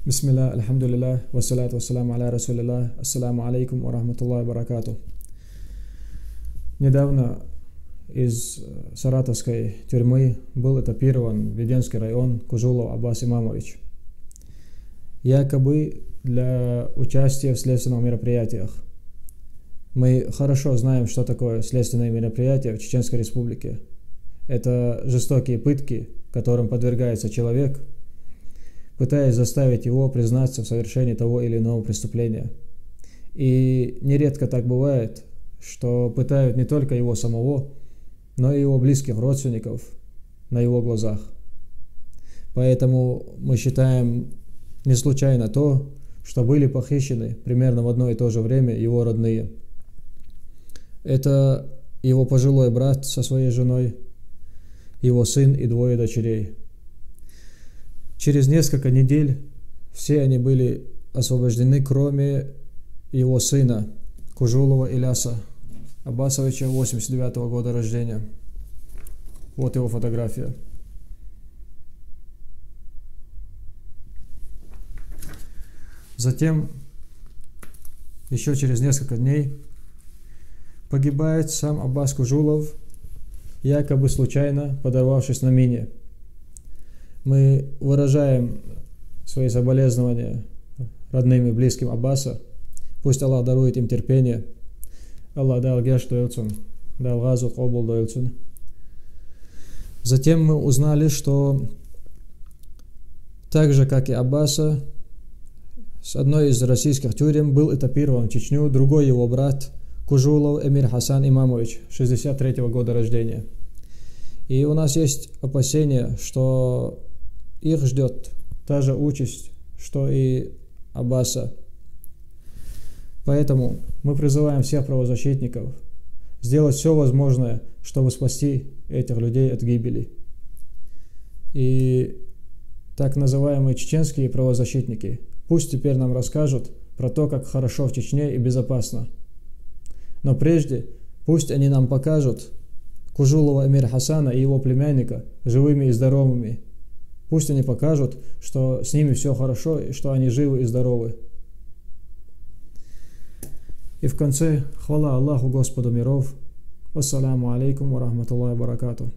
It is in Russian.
Бисмилля, альхамдулилля, вассаляту вассаляму аля расулилля, ассаляму алейкум ва рахматуллахи ва баракату. Недавно из саратовской тюрьмы был этапирован в Веденский район Кужулов Аббас Имамович, якобы для участия в следственных мероприятиях. Мы хорошо знаем, что такое следственные мероприятия в Чеченской Республике. Это жестокие пытки, которым подвергается человек, пытаясь заставить его признаться в совершении того или иного преступления. И нередко так бывает, что пытают не только его самого, но и его близких родственников на его глазах. Поэтому мы считаем не случайно то, что были похищены примерно в одно и то же время его родные. Это его пожилой брат со своей женой, его сын и двое дочерей. Через несколько недель все они были освобождены, кроме его сына Кужулова Иляса Аббасовича, 89-го года рождения. Вот его фотография. Затем, еще через несколько дней, погибает сам Аббас Кужулов, якобы случайно подорвавшись на мине. Мы выражаем свои соболезнования родным и близким Аббаса. Пусть Аллах дарует им терпение. Аллах дал геш дойлцун, дал газу кобул дойлцун. Затем мы узнали, что так же, как и Аббаса, с одной из российских тюрем был этапирован в Чечню другой его брат Кужулов Эмир Хасан Имамович, 63-го года рождения. И у нас есть опасения, что их ждет та же участь, что и Аббаса. Поэтому мы призываем всех правозащитников сделать все возможное, чтобы спасти этих людей от гибели. И так называемые чеченские правозащитники пусть теперь нам расскажут про то, как хорошо в Чечне и безопасно. Но прежде пусть они нам покажут Кужулова Эмира Хасана и его племянника живыми и здоровыми. Пусть они покажут, что с ними все хорошо и что они живы и здоровы. И в конце хвала Аллаху, Господу миров. Вассаляму алейкум ва рахматуллахи ва баракату.